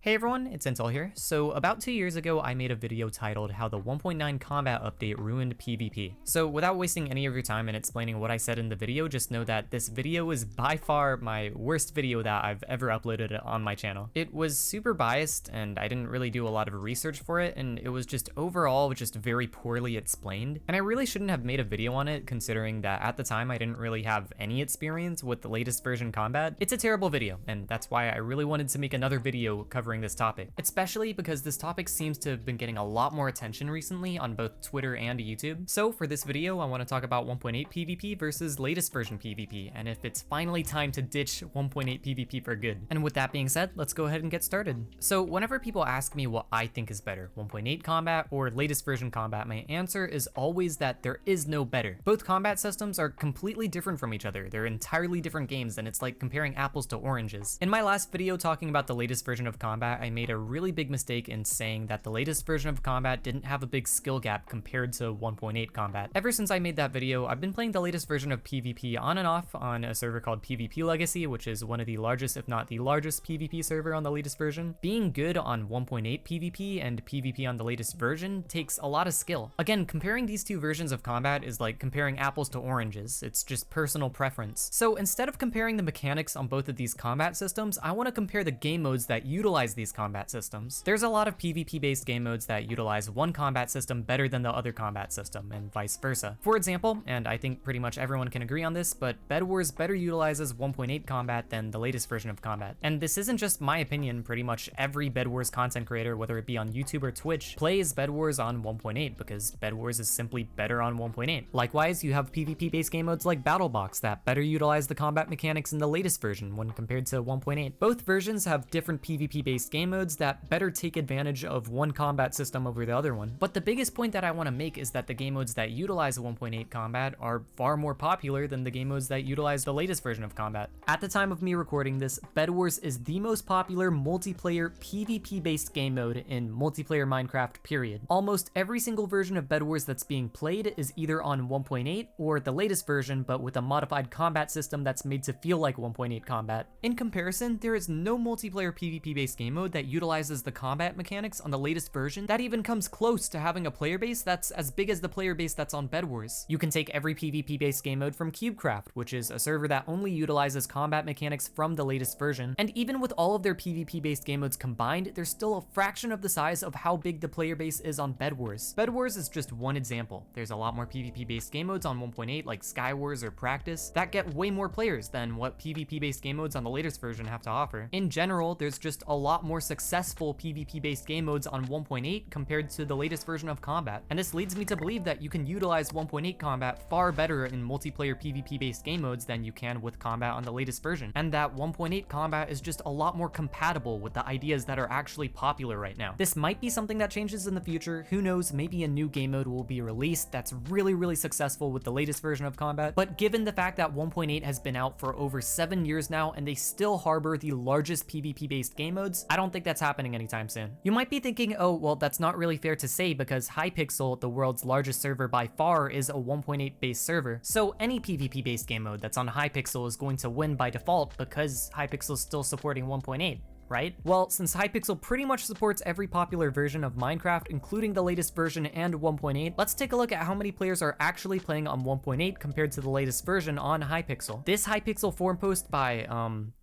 Hey everyone, it's Intel here. So about 2 years ago, I made a video titled How the 1.9 Combat Update Ruined PvP. So without wasting any of your time and explaining what I said in the video, just know that this video is by far my worst video that I've ever uploaded on my channel. It was super biased and I didn't really do a lot of research for it, and it was just overall just very poorly explained. And I really shouldn't have made a video on it, considering that at the time I didn't really have any experience with the latest version combat. It's a terrible video, and that's why I really wanted to make another video covering this topic, especially because this topic seems to have been getting a lot more attention recently on both Twitter and YouTube. So for this video, I want to talk about 1.8 PvP versus latest version PvP, and if it's finally time to ditch 1.8 PvP for good. And with that being said, let's go ahead and get started. So whenever people ask me what I think is better, 1.8 combat or latest version combat, my answer is always that there is no better. Both combat systems are completely different from each other. They're entirely different games, and it's like comparing apples to oranges. In my last video talking about the latest version of combat, I made a really big mistake in saying that the latest version of combat didn't have a big skill gap compared to 1.8 combat. Ever since I made that video, I've been playing the latest version of PvP on and off on a server called PvP Legacy, which is one of the largest, if not the largest, PvP server on the latest version. Being good on 1.8 PvP and PvP on the latest version takes a lot of skill. Again, comparing these two versions of combat is like comparing apples to oranges. It's just personal preference. So instead of comparing the mechanics on both of these combat systems, I want to compare the game modes that utilize these combat systems. There's a lot of PvP based game modes that utilize one combat system better than the other combat system, and vice versa. For example, and I think pretty much everyone can agree on this, but bedwars better utilizes 1.8 combat than the latest version of combat. And this isn't just my opinion, pretty much every bedwars content creator, whether it be on YouTube or Twitch, plays bedwars on 1.8 because bedwars is simply better on 1.8. Likewise, you have PvP based game modes like BattleBox that better utilize the combat mechanics in the latest version when compared to 1.8. Both versions have different PvP based game modes that better take advantage of one combat system over the other one. But the biggest point that I want to make is that the game modes that utilize 1.8 combat are far more popular than the game modes that utilize the latest version of combat. At the time of me recording this, bedwars is the most popular multiplayer PvP based game mode in multiplayer Minecraft, period. Almost every single version of bedwars that's being played is either on 1.8 or the latest version, but with a modified combat system that's made to feel like 1.8 combat. In comparison, there is no multiplayer PvP based game mode that utilizes the combat mechanics on the latest version that even comes close to having a player base that's as big as the player base that's on bedwars. You can take every PvP based game mode from CubeCraft, which is a server that only utilizes combat mechanics from the latest version, and even with all of their PvP based game modes combined, they're still a fraction of the size of how big the player base is on bedwars. Bedwars is just one example. There's a lot more PvP based game modes on 1.8 like Skywars or Practice that get way more players than what PvP based game modes on the latest version have to offer. In general, there's just a lot more successful PvP based game modes on 1.8 compared to the latest version of combat, and this leads me to believe that you can utilize 1.8 combat far better in multiplayer PvP based game modes than you can with combat on the latest version, and that 1.8 combat is just a lot more compatible with the ideas that are actually popular right now. This might be something that changes in the future, who knows, maybe a new game mode will be released that's really successful with the latest version of combat, but given the fact that 1.8 has been out for over 7 years now and they still harbor the largest PvP based game modes, I don't think that's happening anytime soon. You might be thinking, oh, well, that's not really fair to say because Hypixel, the world's largest server by far, is a 1.8 based server. So any PvP based game mode that's on Hypixel is going to win by default because Hypixel is still supporting 1.8. Right? Well, since Hypixel pretty much supports every popular version of Minecraft, including the latest version and 1.8, let's take a look at how many players are actually playing on 1.8 compared to the latest version on Hypixel. This Hypixel forum post by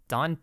Don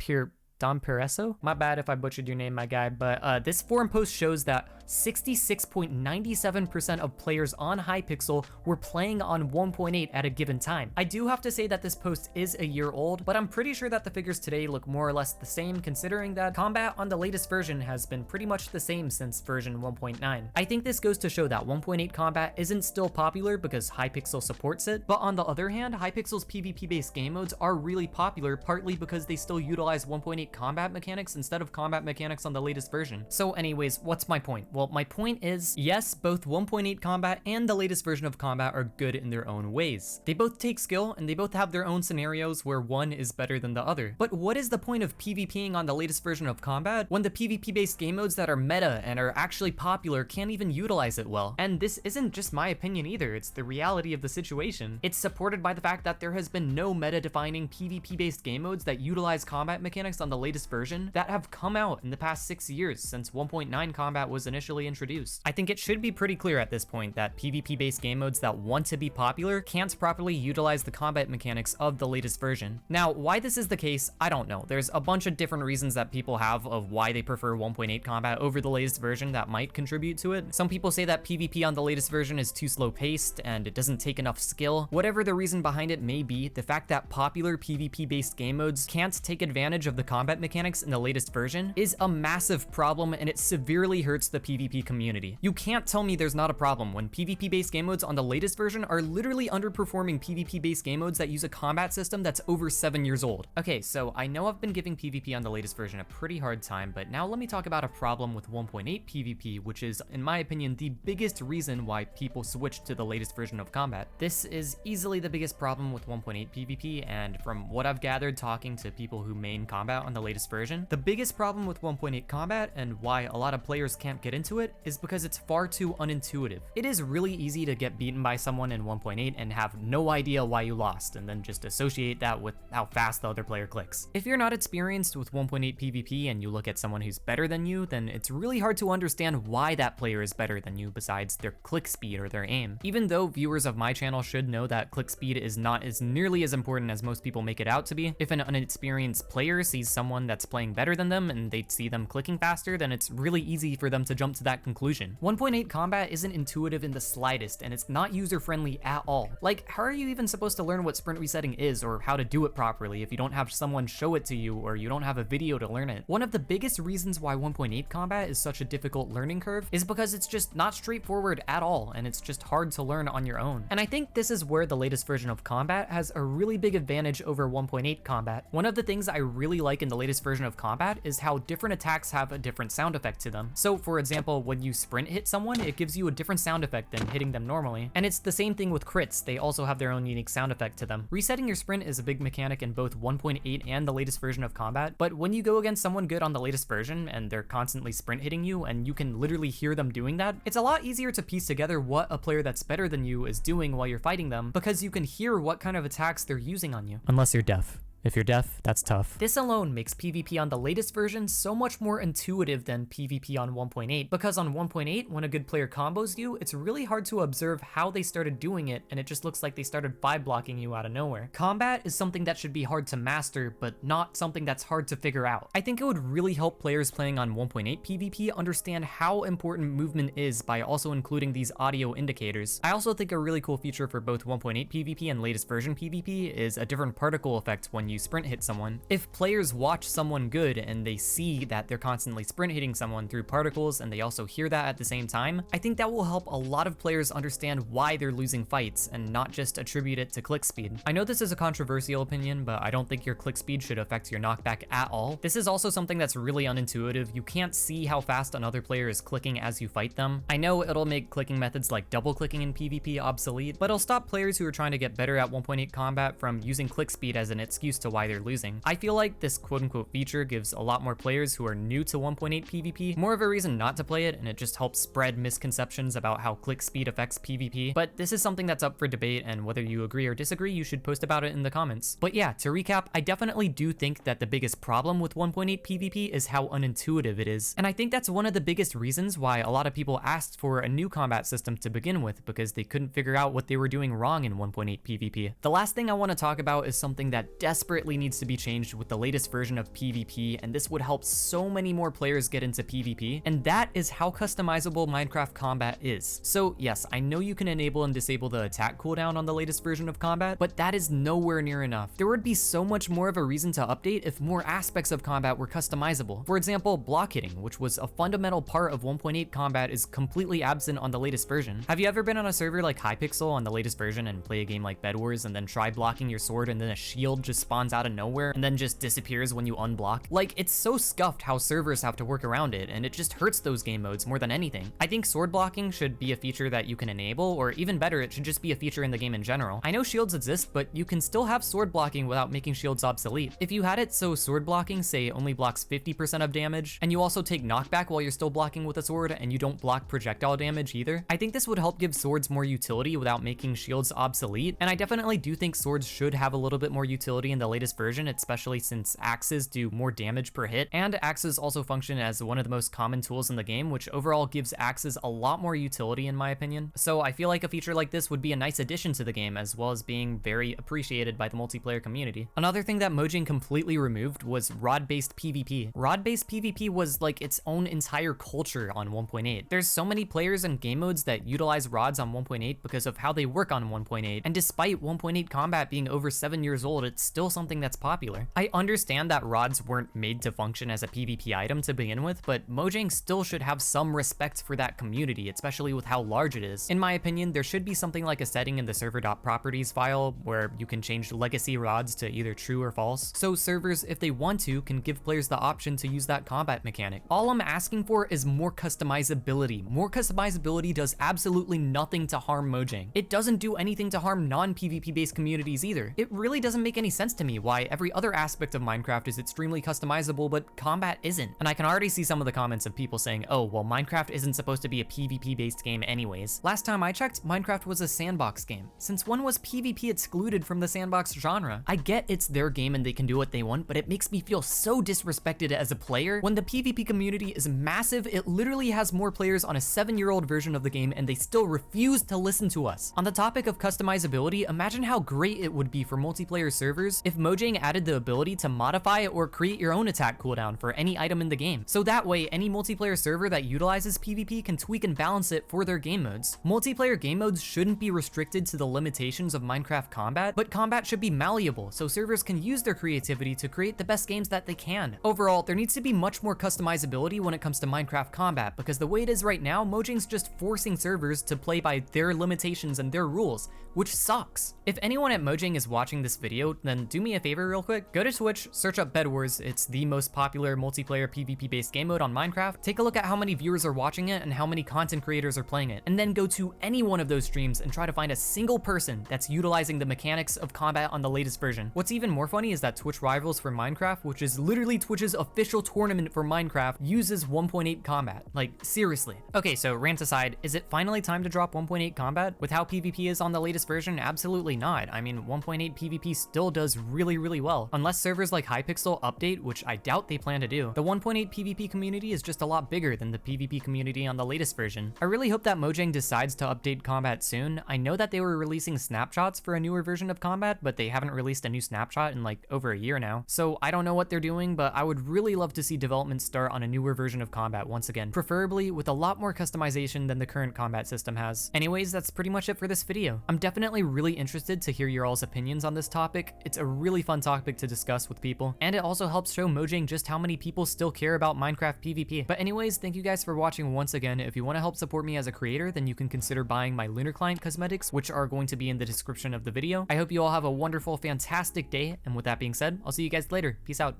Pereso? My bad if I butchered your name, my guy, but this forum post shows that 66.97% of players on Hypixel were playing on 1.8 at a given time. I do have to say that this post is a year old, but I'm pretty sure that the figures today look more or less the same, considering that combat on the latest version has been pretty much the same since version 1.9. I think this goes to show that 1.8 combat isn't still popular because Hypixel supports it, but on the other hand, Hypixel's PvP based game modes are really popular, partly because they still utilize 1.8 combat mechanics instead of combat mechanics on the latest version. So anyways, what's my point? Well, my point is, yes, both 1.8 combat and the latest version of combat are good in their own ways. They both take skill and they both have their own scenarios where one is better than the other. But what is the point of PvPing on the latest version of combat when the PvP based game modes that are meta and are actually popular can't even utilize it well? And this isn't just my opinion either, it's the reality of the situation. It's supported by the fact that there has been no meta defining PvP based game modes that utilize combat mechanics on the latest version that have come out in the past 6 years since 1.9 combat was initially introduced. I think it should be pretty clear at this point that PvP-based game modes that want to be popular can't properly utilize the combat mechanics of the latest version. Now, why this is the case, I don't know. There's a bunch of different reasons that people have of why they prefer 1.8 combat over the latest version that might contribute to it. Some people say that PvP on the latest version is too slow paced and it doesn't take enough skill. Whatever the reason behind it may be, the fact that popular PvP-based game modes can't take advantage of the combat mechanics in the latest version is a massive problem, and it severely hurts the PvP community. You can't tell me there's not a problem when PvP-based game modes on the latest version are literally underperforming PvP-based game modes that use a combat system that's over 7 years old. Okay, so I know I've been giving PvP on the latest version a pretty hard time, but now let me talk about a problem with 1.8 PvP, which is, in my opinion, the biggest reason why people switched to the latest version of combat. This is easily the biggest problem with 1.8 PvP, and from what I've gathered talking to people who main combat on the latest version, the biggest problem with 1.8 combat and why a lot of players can't get into it is because it's far too unintuitive. It is really easy to get beaten by someone in 1.8 and have no idea why you lost, and then just associate that with how fast the other player clicks. If you're not experienced with 1.8 PvP and you look at someone who's better than you, then it's really hard to understand why that player is better than you besides their click speed or their aim. Even though viewers of my channel should know that click speed is not as nearly as important as most people make it out to be, if an inexperienced player sees someone that's playing better than them and they see them clicking faster, then it's really easy for them to jump to that conclusion. 1.8 combat isn't intuitive in the slightest, and it's not user-friendly at all. Like, how are you even supposed to learn what sprint resetting is or how to do it properly if you don't have someone show it to you or you don't have a video to learn it? One of the biggest reasons why 1.8 combat is such a difficult learning curve is because it's just not straightforward at all, and it's just hard to learn on your own. And I think this is where the latest version of combat has a really big advantage over 1.8 combat. One of the things I really like in the latest version of combat is how different attacks have a different sound effect to them. So for example, when you sprint hit someone, it gives you a different sound effect than hitting them normally. And it's the same thing with crits, they also have their own unique sound effect to them. Resetting your sprint is a big mechanic in both 1.8 and the latest version of combat, but when you go against someone good on the latest version and they're constantly sprint hitting you and you can literally hear them doing that, it's a lot easier to piece together what a player that's better than you is doing while you're fighting them because you can hear what kind of attacks they're using on you. Unless you're deaf. If you're deaf, that's tough. This alone makes PvP on the latest version so much more intuitive than PvP on 1.8, because on 1.8, when a good player combos you, it's really hard to observe how they started doing it, and it just looks like they started 5-blocking you out of nowhere. Combat is something that should be hard to master, but not something that's hard to figure out. I think it would really help players playing on 1.8 PvP understand how important movement is by also including these audio indicators. I also think a really cool feature for both 1.8 PvP and latest version PvP is a different particle effect when you sprint hit someone. If players watch someone good and they see that they're constantly sprint hitting someone through particles and they also hear that at the same time, I think that will help a lot of players understand why they're losing fights and not just attribute it to click speed. I know this is a controversial opinion, but I don't think your click speed should affect your knockback at all. This is also something that's really unintuitive. You can't see how fast another player is clicking as you fight them. I know it'll make clicking methods like double clicking in PvP obsolete, but it'll stop players who are trying to get better at 1.8 combat from using click speed as an excuse to why they're losing. I feel like this quote-unquote feature gives a lot more players who are new to 1.8 PvP more of a reason not to play it, and it just helps spread misconceptions about how click speed affects PvP. But this is something that's up for debate, and whether you agree or disagree, you should post about it in the comments. But yeah, to recap, I definitely do think that the biggest problem with 1.8 PvP is how unintuitive it is. And I think that's one of the biggest reasons why a lot of people asked for a new combat system to begin with, because they couldn't figure out what they were doing wrong in 1.8 PvP. The last thing I want to talk about is something that desperately needs to be changed with the latest version of PvP, and this would help so many more players get into PvP, and that is how customizable Minecraft combat is. So yes, I know you can enable and disable the attack cooldown on the latest version of combat, but that is nowhere near enough. There would be so much more of a reason to update if more aspects of combat were customizable. For example, block hitting, which was a fundamental part of 1.8 combat, is completely absent on the latest version. Have you ever been on a server like Hypixel on the latest version and play a game like Bedwars and then try blocking your sword and then a shield just spawns out of nowhere and then just disappears when you unblock? Like, it's so scuffed how servers have to work around it, and it just hurts those game modes more than anything. I think sword blocking should be a feature that you can enable, or even better, it should just be a feature in the game in general. I know shields exist, but you can still have sword blocking without making shields obsolete. If you had it so sword blocking, say, only blocks 50% of damage, and you also take knockback while you're still blocking with a sword, and you don't block projectile damage either, I think this would help give swords more utility without making shields obsolete. And I definitely do think swords should have a little bit more utility in the latest version, especially since axes do more damage per hit, and axes also function as one of the most common tools in the game, which overall gives axes a lot more utility in my opinion. So I feel like a feature like this would be a nice addition to the game, as well as being very appreciated by the multiplayer community. Another thing that Mojang completely removed was rod-based PvP. Rod-based PvP was like its own entire culture on 1.8. There's so many players and game modes that utilize rods on 1.8 because of how they work on 1.8, and despite 1.8 combat being over 7 years old, it's still something that's popular. I understand that rods weren't made to function as a PvP item to begin with, but Mojang still should have some respect for that community, especially with how large it is. In my opinion, there should be something like a setting in the server.properties file where you can change legacy rods to either true or false, so servers, if they want to, can give players the option to use that combat mechanic. All I'm asking for is more customizability. More customizability does absolutely nothing to harm Mojang. It doesn't do anything to harm non-PvP based communities either. It really doesn't make any sense to me why every other aspect of Minecraft is extremely customizable, but combat isn't. And I can already see some of the comments of people saying, oh, well, Minecraft isn't supposed to be a PvP based game anyways. Last time I checked, Minecraft was a sandbox game. Since when was PvP excluded from the sandbox genre? I get it's their game and they can do what they want, but it makes me feel so disrespected as a player when the PvP community is massive. It literally has more players on a 7-year-old version of the game and they still refuse to listen to us. On the topic of customizability, imagine how great it would be for multiplayer servers if Mojang added the ability to modify or create your own attack cooldown for any item in the game. So that way, any multiplayer server that utilizes PvP can tweak and balance it for their game modes. Multiplayer game modes shouldn't be restricted to the limitations of Minecraft combat, but combat should be malleable so servers can use their creativity to create the best games that they can. Overall, there needs to be much more customizability when it comes to Minecraft combat, because the way it is right now, Mojang's just forcing servers to play by their limitations and their rules, which sucks. If anyone at Mojang is watching this video, then do me a favor real quick, go to Twitch, search up bedwars. It's the most popular multiplayer PvP based game mode on Minecraft. Take a look at how many viewers are watching it and how many content creators are playing it, and then go to any one of those streams and try to find a single person that's utilizing the mechanics of combat on the latest version. What's even more funny is that Twitch Rivals for Minecraft, which is literally Twitch's official tournament for Minecraft, uses 1.8 combat. Like, seriously. Okay, so rant aside, is it finally time to drop 1.8 combat? With how PvP is on the latest version, absolutely not. I mean, 1.8 PvP still does really well. Unless servers like Hypixel update, which I doubt they plan to do, the 1.8 PvP community is just a lot bigger than the PvP community on the latest version. I really hope that Mojang decides to update combat soon. I know that they were releasing snapshots for a newer version of combat, but they haven't released a new snapshot in like over a year now. So I don't know what they're doing, but I would really love to see development start on a newer version of combat once again, preferably with a lot more customization than the current combat system has. Anyways, that's pretty much it for this video. I'm definitely really interested to hear your all's opinions on this topic. It's a really fun topic to discuss with people, and it also helps show Mojang just how many people still care about Minecraft PvP. But anyways, thank you guys for watching once again. If you want to help support me as a creator, then you can consider buying my Lunar Client cosmetics, which are going to be in the description of the video. I hope you all have a wonderful, fantastic day, and with that being said, I'll see you guys later. Peace out.